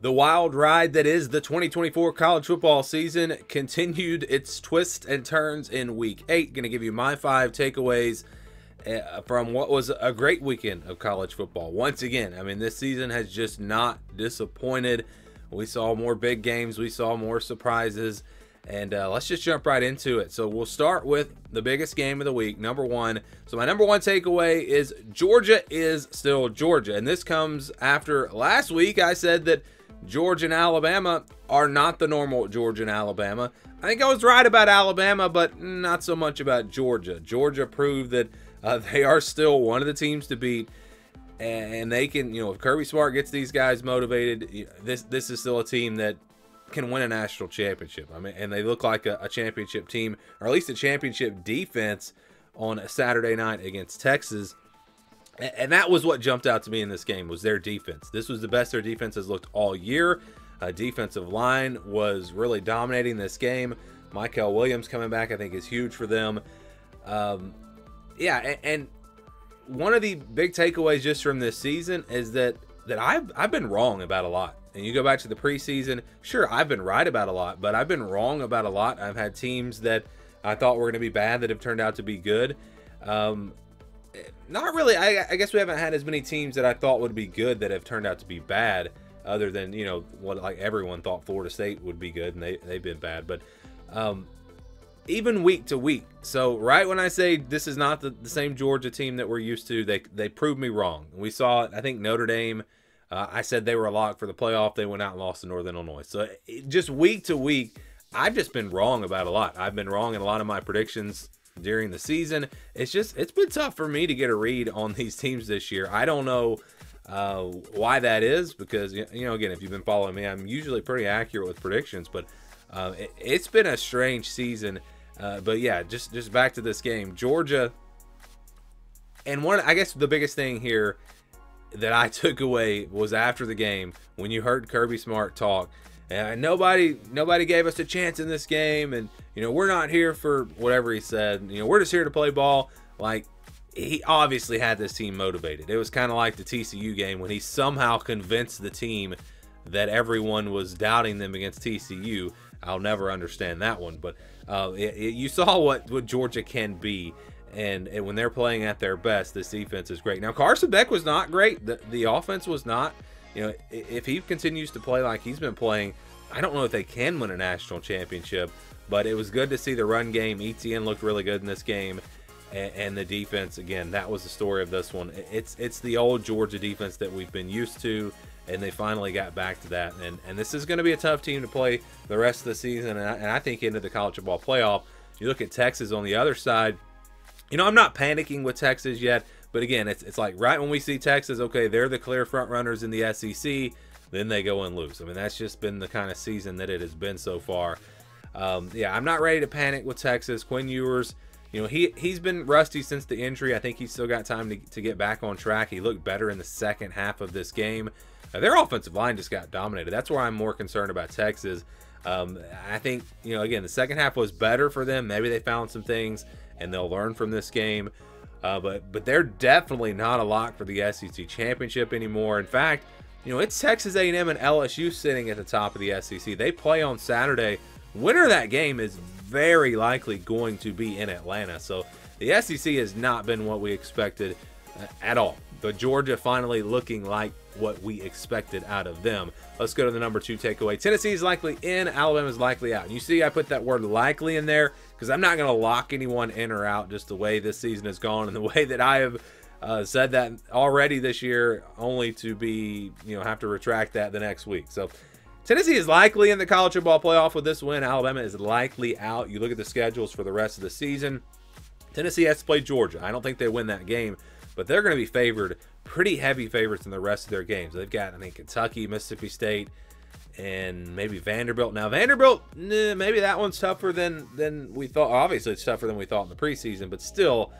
The wild ride that is the 2024 college football season continued its twists and turns in week 8. Going to give you my 5 takeaways from what was a great weekend of college football. Once again, I mean, this season has just not disappointed. We saw more big games. We saw more surprises. And let's just jump right into it. So we'll start with the biggest game of the week, number 1. So my number 1 takeaway is Georgia is still Georgia. And this comes after last week I said that Georgia and Alabama are not the normal Georgia and Alabama. I think I was right about Alabama, but not so much about Georgia. Georgia proved that they are still one of the teams to beat, and they can, if Kirby Smart gets these guys motivated, this is still a team that can win a national championship. I mean, and they look like a championship team, or at least a championship defense on a Saturday night against Texas. And that was what jumped out to me in this game, was their defense. This was the best their defense has looked all year. Defensive line was really dominating this game. Michael Williams coming back, I think, is huge for them. Yeah, and one of the big takeaways just from this season is that I've been wrong about a lot. And you go back to the preseason, sure, I've been right about a lot, but I've been wrong about a lot. I've had teams that I thought were going to be bad that have turned out to be good. Not really. I guess we haven't had as many teams that I thought would be good that have turned out to be bad, other than, what like everyone thought Florida State would be good, and they've been bad. But even week to week, so right when I say this is not the same Georgia team that we're used to, they proved me wrong. We saw it. I think Notre Dame, I said they were a lock for the playoff. They went out and lost to Northern Illinois. So just week to week, I've just been wrong about a lot. I've been wrong in a lot of my predictions during the season. It's been tough for me to get a read on these teams this year. I don't know why that is, because again, if you've been following me, I'm usually pretty accurate with predictions, but it's been a strange season. But yeah, just back to this game, Georgia. And I guess the biggest thing here that I took away was after the game, when you heard Kirby Smart talk, and nobody gave us a chance in this game, and we're not here for whatever he said. We're just here to play ball. Like, he obviously had this team motivated. It was kind of like the TCU game when he somehow convinced the team that everyone was doubting them against TCU. I'll never understand that one, but you saw what Georgia can be, and when they're playing at their best, this defense is great. Now, Carson Beck was not great. The offense was not. If he continues to play like he's been playing, I don't know if they can win a national championship, but it was good to see the run game. ETN looked really good in this game, and the defense, again, that was the story of this one. It's the old Georgia defense that we've been used to, and they finally got back to that. And this is going to be a tough team to play the rest of the season, and I think into the college football playoff. You look at Texas on the other side. I'm not panicking with Texas yet, but again, it's like right when we see Texas, okay, they're the clear front runners in the SEC, then they go and lose. I mean, that's just been the kind of season that it has been so far. Yeah, I'm not ready to panic with Texas. Quinn Ewers, he's been rusty since the injury. I think he's still got time to get back on track. He looked better in the second half of this game. Their offensive line just got dominated. That's where I'm more concerned about Texas. I think, again, the second half was better for them. Maybe they found some things, and they'll learn from this game. But they're definitely not a lock for the SEC championship anymore. In fact, it's Texas A&M and LSU sitting at the top of the SEC. They play on Saturday. Winner of that game is very likely going to be in Atlanta. So the SEC has not been what we expected at all. But Georgia finally looking like what we expected out of them. Let's go to the number 2 takeaway. Tennessee is likely in, Alabama is likely out. And you see I put that word likely in there because I'm not going to lock anyone in or out, just the way this season has gone and the way that I have said that already this year, only to be, have to retract that the next week. So Tennessee is likely in the college football playoff with this win. Alabama is likely out. You look at the schedules for the rest of the season. Tennessee has to play Georgia. I don't think they win that game, but they're going to be favored, pretty heavy favorites in the rest of their games. They've got, I think, Kentucky, Mississippi State, and maybe Vanderbilt. Now, Vanderbilt, maybe that one's tougher than we thought. Obviously, it's tougher than we thought in the preseason, but still,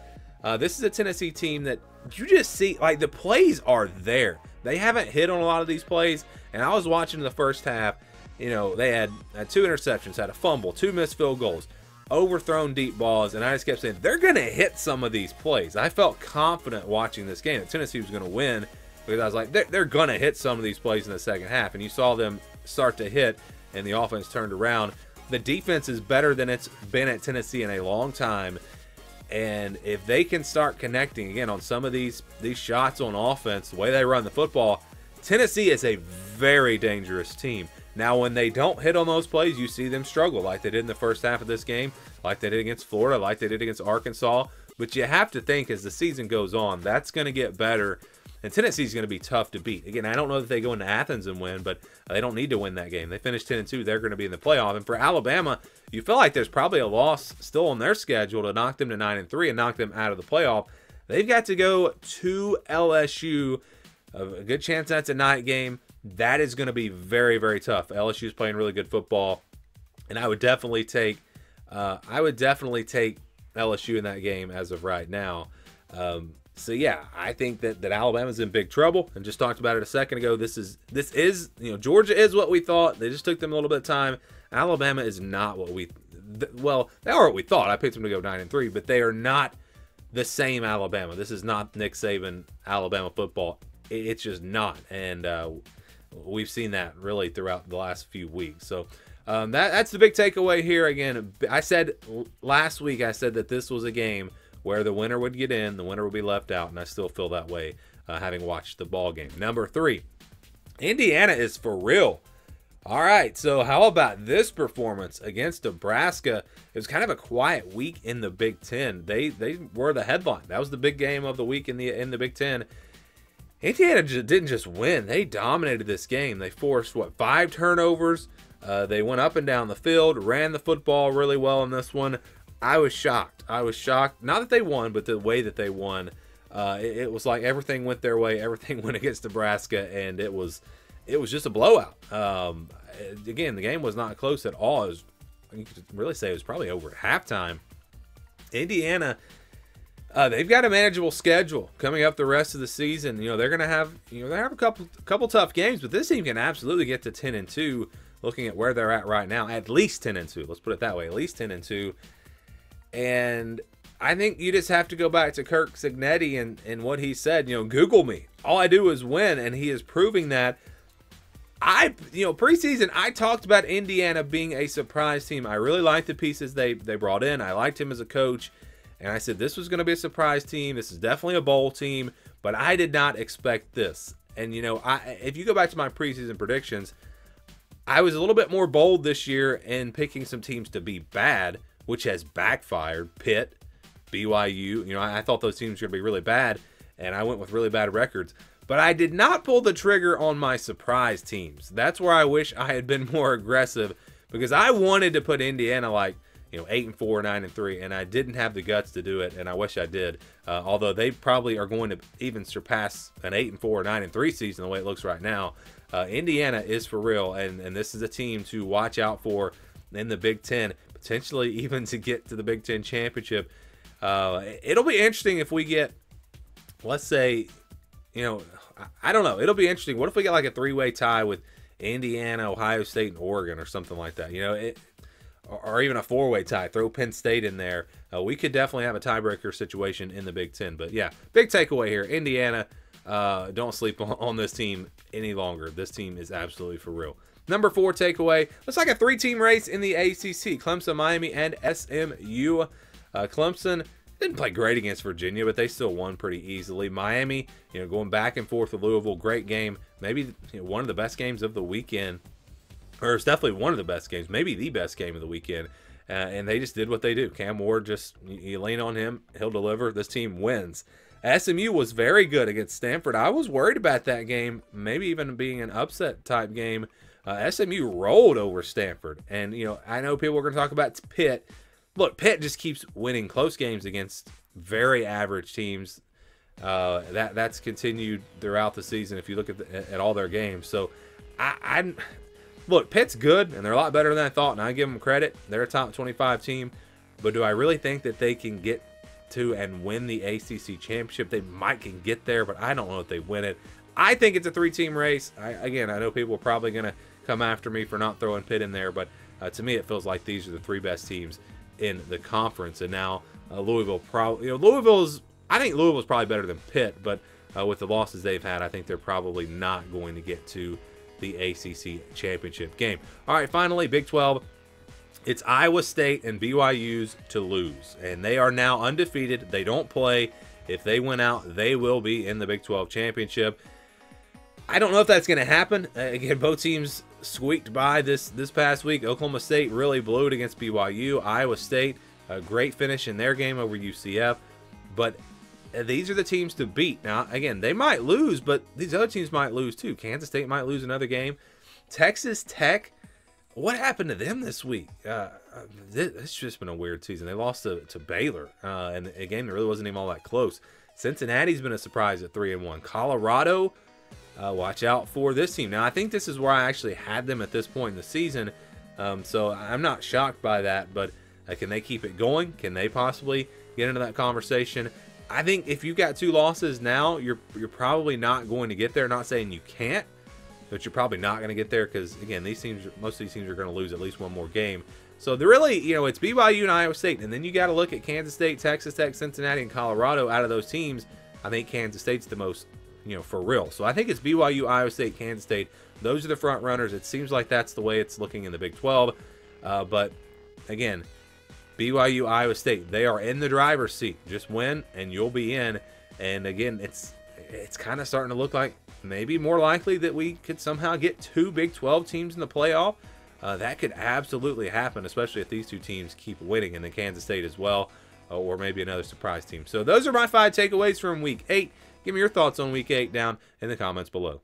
this is a Tennessee team that you just see, like, the plays are there. They haven't hit on a lot of these plays, and I was watching the first half. They had 2 interceptions, had a fumble, 2 missed field goals, overthrown deep balls, and I just kept saying they're going to hit some of these plays. I felt confident watching this game that Tennessee was going to win, because I was like, they're going to hit some of these plays in the second half. And you saw them start to hit, and the offense turned around. The defense is better than it's been at Tennessee in a long time. And if they can start connecting again on some of these shots on offense, the way they run the football, Tennessee is a very dangerous team. Now, when they don't hit on those plays, you see them struggle like they did in the first half of this game, like they did against Florida, like they did against Arkansas. But you have to think as the season goes on, that's going to get better. And Tennessee's going to be tough to beat. Again, I don't know that they go into Athens and win, but they don't need to win that game. They finished 10-2. They're going to be in the playoff. And for Alabama, you feel like there's probably a loss still on their schedule to knock them to 9-3 and knock them out of the playoff. They've got to go to LSU. A good chance that's a night game. That is going to be very, very tough. LSU's playing really good football, and I would definitely take LSU in that game as of right now. So yeah, I think that Alabama's in big trouble, and just talked about it a second ago. This is Georgia is what we thought. They just took them a little bit of time. Alabama is not what we they are what we thought. I picked them to go 9-3, but they are not the same Alabama. This is not Nick Saban Alabama football. It's just not, and we've seen that really throughout the last few weeks. So that's the big takeaway here. Again, I said last week, I said that this was a game where the winner would get in, the winner would be left out, and I still feel that way having watched the ball game. Number 3, Indiana is for real. All right, so how about this performance against Nebraska? It was kind of a quiet week in the Big Ten. They were the headline. That was the big game of the week in the Big Ten. Indiana didn't just win. They dominated this game. They forced, 5 turnovers. They went up and down the field, ran the football really well in this one. I was shocked. Not that they won, but the way that they won. It was like everything went their way. Everything went against Nebraska, and it was just a blowout. Again, the game was not close at all. You could really say it was probably over at halftime. Indiana, they've got a manageable schedule coming up the rest of the season. They're going to have a couple tough games, but this team can absolutely get to 10-2. Looking at where they're at right now, at least 10-2. Let's put it that way, at least 10-2. And I think you just have to go back to Kirk Cignetti and what he said. Google me. All I do is win, and he is proving that. Preseason, I talked about Indiana being a surprise team. I really liked the pieces they brought in. I liked him as a coach, and I said this was going to be a surprise team. This is definitely a bowl team, but I did not expect this. And if you go back to my preseason predictions, I was a little bit more bold this year in picking some teams to be bad, which has backfired. Pitt, BYU, I thought those teams were going to be really bad, and I went with really bad records. But I did not pull the trigger on my surprise teams. That's where I wish I had been more aggressive, because I wanted to put Indiana 8-4, 9-3, and I didn't have the guts to do it, and I wish I did. Although they probably are going to even surpass an 8-4, 9-3 season the way it looks right now. Indiana is for real, and this is a team to watch out for in the Big Ten, potentially even to get to the Big Ten championship. It'll be interesting if we get, let's say, I don't know. It'll be interesting. What if we get like a 3-way tie with Indiana, Ohio State, and Oregon or something like that? Or even a 4-way tie. Throw Penn State in there. We could definitely have a tiebreaker situation in the Big Ten. But yeah, big takeaway here. Indiana, don't sleep on this team any longer. This team is absolutely for real. Number 4 takeaway. Looks like a 3-team race in the ACC. Clemson, Miami, and SMU. Clemson didn't play great against Virginia, but they still won pretty easily. Miami, going back and forth with Louisville, great game. Maybe one of the best games of the weekend, or it's definitely one of the best games, maybe the best game of the weekend. And they just did what they do. Cam Ward, you lean on him, he'll deliver. This team wins. SMU was very good against Stanford. I was worried about that game, maybe even being an upset type game. SMU rolled over Stanford. And, I know people are going to talk about Pitt. Look, Pitt just keeps winning close games against very average teams. That's continued throughout the season if you look at all their games. So, look, Pitt's good, and they're a lot better than I thought, and I give them credit. They're a top 25 team. But do I really think that they can get to and win the ACC championship? They can get there, but I don't know if they win it. I think it's a 3-team race. I know people are probably going to come after me for not throwing Pitt in there, but to me it feels like these are the 3 best teams in the conference. And now Louisville probably, I think Louisville's probably better than Pitt, but with the losses they've had, I think they're probably not going to get to the ACC championship game. All right, finally, Big 12. It's Iowa State and BYU's to lose, and they are now undefeated. They don't play. If they win out, they will be in the Big 12 championship. I don't know if that's going to happen. Again, both teams squeaked by this past week. Oklahoma State really blew it against BYU. Iowa State, a great finish in their game over UCF. But these are the teams to beat. Now, again, they might lose, but these other teams might lose too. Kansas State might lose another game. Texas Tech, what happened to them this week? It's just been a weird season. They lost to Baylor, and a game that really wasn't even all that close. Cincinnati's been a surprise at 3-1. Colorado, watch out for this team. Now, I think this is where I actually had them at this point in the season, so I'm not shocked by that, but can they keep it going? Can they possibly get into that conversation? I think if you've got 2 losses now, you're probably not going to get there. Not saying you can't, but you're probably not going to get there because, again, most of these teams are going to lose at least one more game. So they're really, it's BYU and Iowa State, and then you got to look at Kansas State, Texas Tech, Cincinnati, and Colorado. Out of those teams, I think Kansas State's the most, for real. So I think it's BYU, Iowa State, Kansas State. Those are the front runners. It seems like that's the way it's looking in the Big 12. But again, BYU, Iowa State, they are in the driver's seat. Just win, and you'll be in. And again, it's kind of starting to look like maybe more likely that we could somehow get 2 Big 12 teams in the playoff. That could absolutely happen, especially if these 2 teams keep winning, and then Kansas State as well, or maybe another surprise team. So those are my 5 takeaways from Week 8. Give me your thoughts on Week 8 down in the comments below.